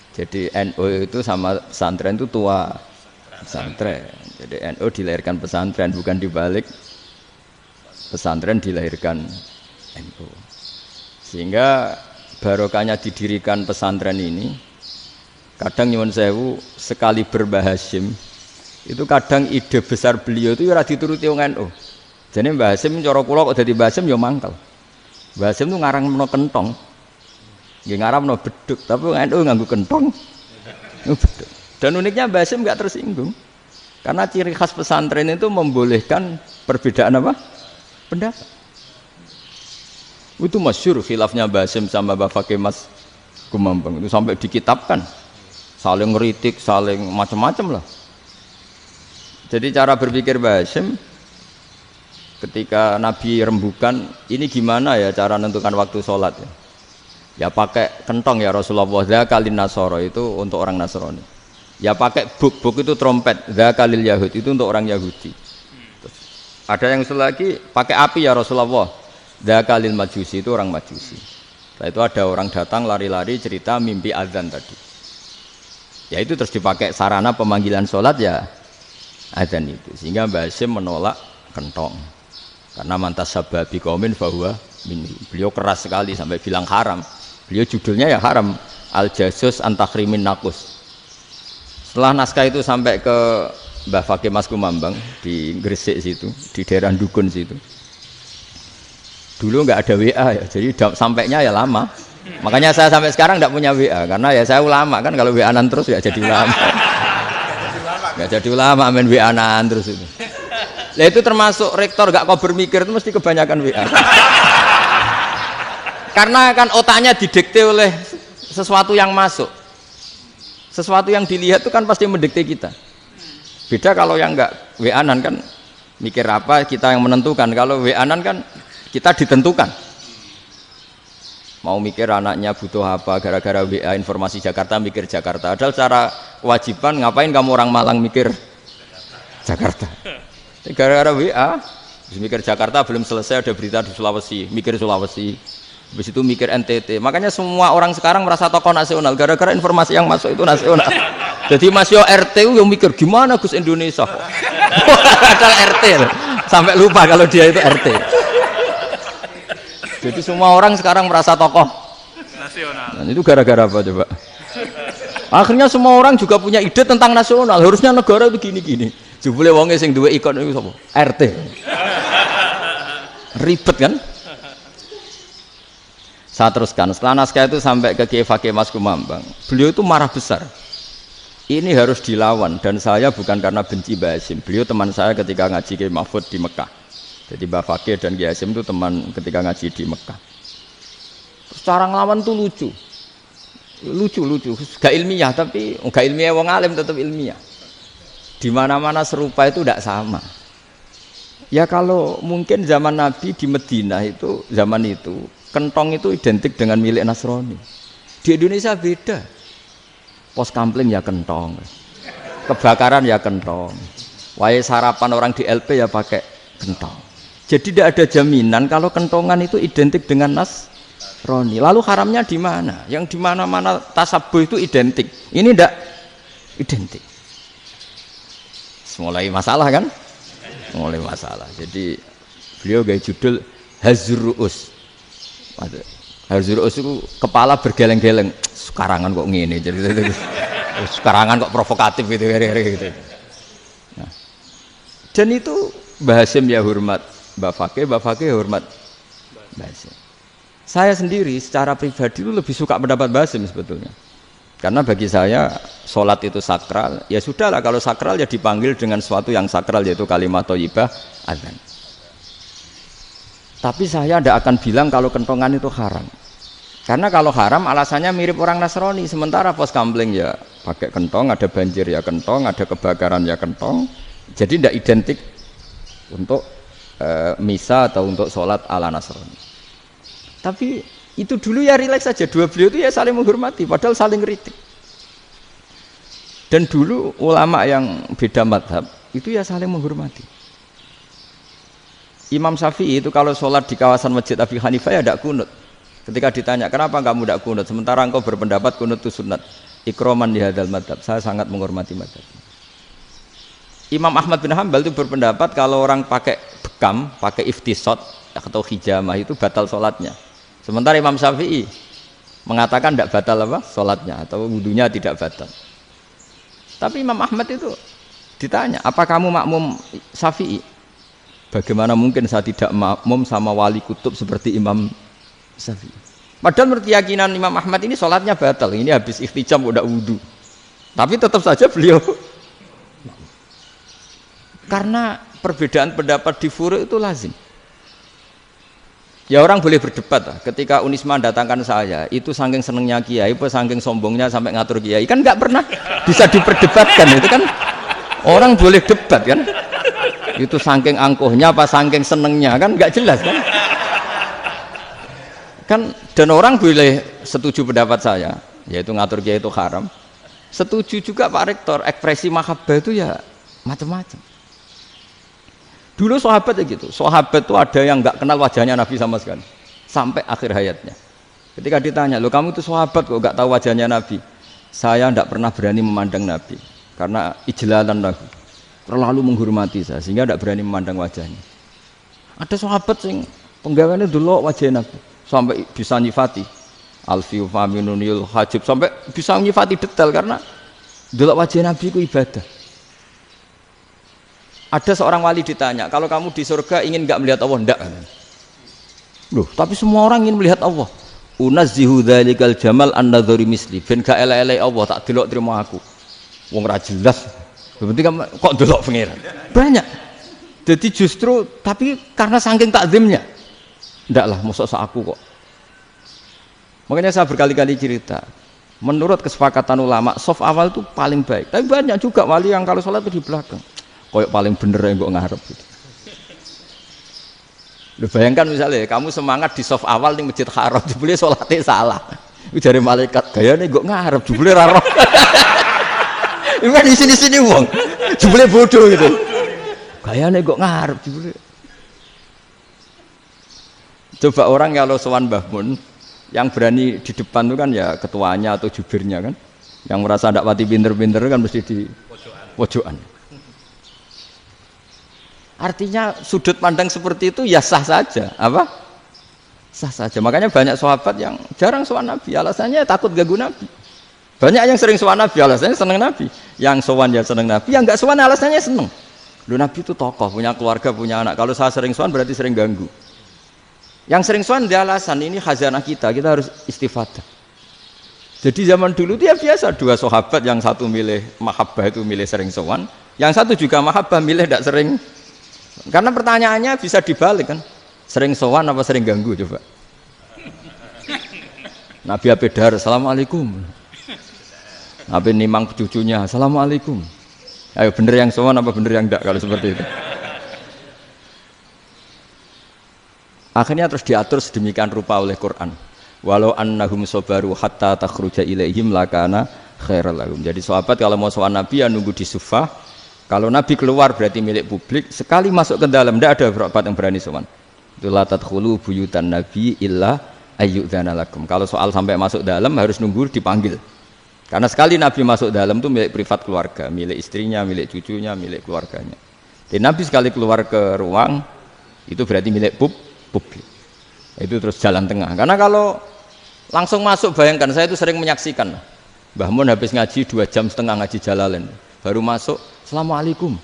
Jadi NU itu sama pesantren itu tua pesantren. Jadi NU dilahirkan pesantren, bukan dibalik pesantren dilahirkan NU. Sehingga barokahnya didirikan pesantren ini, kadang nyuwun sewu sekali Mbah Hasyim itu kadang ide besar beliau itu ora dituruti wong NU. Jadi Mbah Hasyim cara kula kok dadi Mbah Hasyim ya mangkel. Mbah Hasyim itu ngarangno kentong. Nggih ngaramno beduk, tapi wong NU nganggo kentong. Beduk. Dan uniknya Mbah Hasyim enggak tersinggung. Karena ciri khas pesantren itu membolehkan perbedaan apa? Pendapat. Itu masyhur khilafnya Mbah Hasyim sama Mbah Fakih Mas Kumambang itu sampai dikitabkan. Saling ngeritik, saling macam-macam lah. Jadi cara berpikir Mbah Hasyim ketika Nabi rembukan, ini gimana ya cara menentukan waktu sholat ya? Ya pakai kentong ya Rasulullah, dzakalin nasara itu untuk orang Nasrani. Ya pakai buk itu trompet, dzakalil Yahud itu untuk orang Yahudi. Terus, ada yang usul lagi pakai api ya Rasulullah, dzakalil Majusi itu orang Majusi. Setelah itu ada orang datang lari-lari cerita mimpi azan tadi. Ya itu terus dipakai sarana pemanggilan sholat ya azan itu. Sehingga Mbah Hasyim menolak kentong. Karena mantas sababi qaumin fahuwa minhu. Beliau keras sekali sampai bilang haram. Beliau judulnya ya haram, Al-Jasus Antakhrimin Nakus. Setelah naskah itu sampai ke Mbah Fakih Mas Kumambang di Gresik situ, di daerah Dukun situ. Dulu nggak ada WA ya, jadi sampainya ya lama. Makanya saya sampai sekarang nggak punya WA, karena ya saya ulama kan, kalau WA-an terus ya jadi ulama. Nggak jadi ulama, main WA-an terus itu. Nah itu termasuk rektor nggak kau bermikir itu mesti kebanyakan WA. Karena kan otaknya didikte oleh sesuatu yang masuk, sesuatu yang dilihat itu kan pasti mendikte kita. Beda kalau yang enggak WA-an kan mikir apa kita yang menentukan. Kalau WA-an kan kita ditentukan. Mau mikir anaknya butuh apa gara-gara WA informasi Jakarta mikir Jakarta. Padahal secara kewajiban ngapain kamu orang Malang mikir Jakarta? Gara-gara WA mikir Jakarta belum selesai ada berita di Sulawesi, mikir Sulawesi. Habis itu mikir NTT. Makanya semua orang sekarang merasa tokoh nasional gara-gara informasi yang masuk itu nasional. Jadi Mas Yo RT yang mikir gimana Gus Indonesia. Padahal RT sampai lupa kalau dia itu RT. Jadi semua orang sekarang merasa tokoh nasional. Dan itu gara-gara apa coba? Akhirnya semua orang juga punya ide tentang nasional. Harusnya negara itu gini-gini. Jebule wonge sing duwe ikon itu sapa? RT. Ribet kan? Saya teruskan, setelah naskah itu sampai ke Kiai Fakih Mas Kumambang, beliau itu marah besar. Ini harus dilawan, dan saya bukan karena benci Mbah Hasyim. Beliau teman saya ketika ngaji Kiai Mahfud di Mekah. Jadi Mbah Fakih dan Kiai Hasyim itu teman ketika ngaji di Mekah. Terus cara ngelawan itu lucu, gak ilmiah, tapi gak ilmiah wong alim tetap ilmiah. Di mana-mana serupa itu tidak sama. Ya kalau mungkin zaman Nabi di Madinah itu, zaman itu, kentong itu identik dengan milik Nasrani. Di Indonesia beda. Pos kampling ya kentong, kebakaran ya kentong, wae sarapan orang di LP ya pakai kentong. Jadi tidak ada jaminan kalau kentongan itu identik dengan Nasrani. Lalu haramnya di mana? Yang di mana-mana tasabuh itu identik. Ini tidak identik. Mulai masalah kan? Mulai masalah. Jadi beliau gaya judul Hazruus. Hazruus itu kepala bergeleng-geleng. Sekarangan kok ngene jadi sekarangan kok provokatif gitu. Nah. Dan itu Mbah Hasyim ya hormat Mbah Fakih hormat Mbah Hasyim. Saya sendiri secara pribadi itu lebih suka pendapat Mbah Hasyim sebetulnya. Karena bagi saya sholat itu sakral, ya sudahlah kalau sakral ya dipanggil dengan sesuatu yang sakral yaitu kalimat thayyibah azan. Tapi saya tidak akan bilang kalau kentongan itu haram. Karena kalau haram alasannya mirip orang Nasrani. Sementara pos kampling ya pakai kentong, ada banjir ya kentong, ada kebakaran ya kentong. Jadi tidak identik untuk misa atau untuk sholat ala Nasrani. Tapi itu dulu ya rileks saja. Dua beliau itu ya saling menghormati, padahal saling kritik. Dan dulu ulama yang beda madhab itu ya saling menghormati. Imam Syafi'i itu kalau sholat di kawasan Masjid Abi Hanifah ya tidak kunut. Ketika ditanya kenapa kamu tidak kunut sementara engkau berpendapat kunut itu sunat, ikroman di hadal madhab, saya sangat menghormati madhab. Imam Ahmad bin Hambal itu berpendapat kalau orang pakai bekam, pakai iftisot atau hijamah itu batal sholatnya. Sementara Imam Syafi'i mengatakan tidak batal apa sholatnya atau wudunya tidak batal. Tapi Imam Ahmad itu ditanya, apa kamu makmum Syafi'i? Bagaimana mungkin saya tidak makmum sama wali kutub seperti Imam Syafi'i? Padahal menurut keyakinan Imam Ahmad ini sholatnya batal. Ini habis ikhtijam udah wudu. Tapi tetap saja beliau karena perbedaan pendapat di furu' itu lazim. Ya orang boleh berdebat lah. Ketika Unisma datangkan saya, itu saking senengnya kiai, apa saking sombongnya sampai ngatur kiai, kan nggak pernah bisa diperdebatkan. Itu kan orang boleh debat kan? Itu saking angkuhnya apa saking senengnya kan nggak jelas kan? Kan dan orang boleh setuju pendapat saya, yaitu ngatur kiai itu haram. Setuju juga Pak Rektor, ekspresi mahabbah itu ya macam-macam. Dulu sahabat ya gitu, sahabat itu ada yang nggak kenal wajahnya Nabi sama sekali sampai akhir hayatnya. Ketika ditanya, lo kamu itu sahabat kok nggak tahu wajahnya Nabi? Saya tidak pernah berani memandang Nabi karena ijlalan Nabi, terlalu menghormati saya sehingga tidak berani memandang wajahnya. Ada sahabat yang penggawaannya dulu wajah Nabi sampai bisa nyifati alfiu faminunil hajib, sampai bisa nyifati detail karena dulu wajah Nabi itu ibadah. Ada seorang wali ditanya, kalau kamu di surga ingin nggak melihat Allah? Enggak. Loh, tapi semua orang ingin melihat Allah. Unazzihu dzalikal jamal an-nadhari misli. Ben gak elek-elek Allah tak delok terima aku. Wong ra jelas. Berarti kok delok pangeran. Banyak. Jadi justru tapi karena saking takzimnya. Enggak lah, mosok sak aku kok. Makanya saya berkali-kali cerita. Menurut kesepakatan ulama, soft awal itu paling baik. Tapi banyak juga wali yang kalau sholat itu di belakang. Koyok paling bener yang kok ngarep gitu. Lu bayangkan misalnya kamu semangat di soft awal di Masjid Haram, jebule sholatnya salah. Itu dari malaikat gayane kok ngarep, jebule ra roh. Iku di sini-sini wong. Jebule bodoh gitu. Gayane kok ngarep jebule. Coba orang kalau sowan Mbah Mun yang berani di depan itu kan ya ketuanya atau jubirnya kan. Yang merasa ndak pati pinter-pinter kan mesti di pojokan. Artinya sudut pandang seperti itu ya sah saja, apa? Sah saja. Makanya banyak sahabat yang jarang sowan Nabi, alasannya takut ganggu Nabi. Banyak yang sering sowan Nabi, alasannya seneng Nabi. Yang sowan ya seneng Nabi, yang enggak sowan alasannya seneng. Lu Nabi itu tokoh, punya keluarga, punya anak. Kalau saya sering sowan berarti sering ganggu. Yang sering sowan dia alasan ini khazanah kita harus istifadah. Jadi zaman dulu dia biasa dua sahabat, yang satu milih mahabbah itu milih sering sowan, yang satu juga mahabbah milih tidak sering. Karena pertanyaannya bisa dibalik kan, sering sowan apa sering ganggu coba. Nabi Abedar, assalamualaikum. Nabi nimang cucunya, assalamualaikum. Ayo bener yang sowan apa bener yang enggak kalau seperti itu. Akhirnya terus diatur sedemikian rupa oleh Quran. Walau annahum sabaru hatta takhruja ilaihim lakana khairal lahum. Jadi sahabat kalau mau sowan Nabi ya nunggu di sufah. Kalau Nabi keluar berarti milik publik. Sekali masuk ke dalam tidak ada sahabat yang berani sowan. Itu la tadkhulu buyutan Nabi illa ayyudzana lakum. Kalau soal sampai masuk dalam harus nunggu dipanggil. Karena sekali Nabi masuk dalam itu milik privat keluarga, milik istrinya, milik cucunya, milik keluarganya. Jadi Nabi sekali keluar ke ruang itu berarti milik publik. Itu terus jalan tengah. Karena kalau langsung masuk, bayangkan saya itu sering menyaksikan. Mbah Mun habis ngaji 2,5 jam ngaji Jalalain. Baru masuk, assalamualaikum.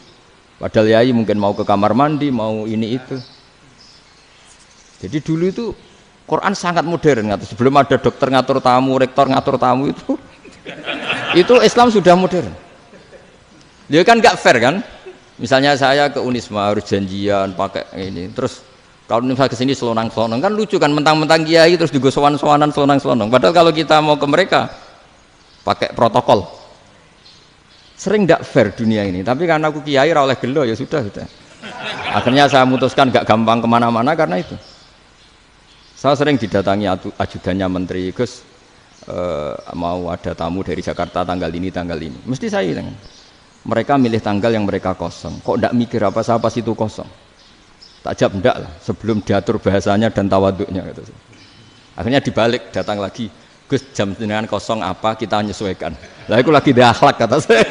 Padahal yai mungkin mau ke kamar mandi, mau ini itu. Jadi dulu itu Quran sangat modern. Sebelum ada dokter ngatur tamu, rektor ngatur tamu itu Islam sudah modern. Dia kan nggak fair kan? Misalnya saya ke Unisma harus janjian pakai ini, terus kalau misalnya ke sini selonang-selonang kan lucu kan, mentang-mentang kiai terus juga sowan-sowanan selonang-selonang. Padahal kalau kita mau ke mereka pakai protokol. Sering tidak fair dunia ini, tapi karena aku kiai ra oleh gelo ya sudah. Akhirnya saya memutuskan gak gampang kemana-mana karena itu. Saya sering didatangi ajudannya menteri, Gus mau ada tamu dari Jakarta tanggal ini, mesti saya bilang, mereka milih tanggal yang mereka kosong, kok tidak mikir apa siapa situ kosong. Tak jawab enggak lah, sebelum diatur bahasanya dan tawaduknya gitu. Akhirnya dibalik, datang lagi, Gus jam jenengan kosong apa kita menyesuaikan. Lah aku lagi di akhlak kata saya.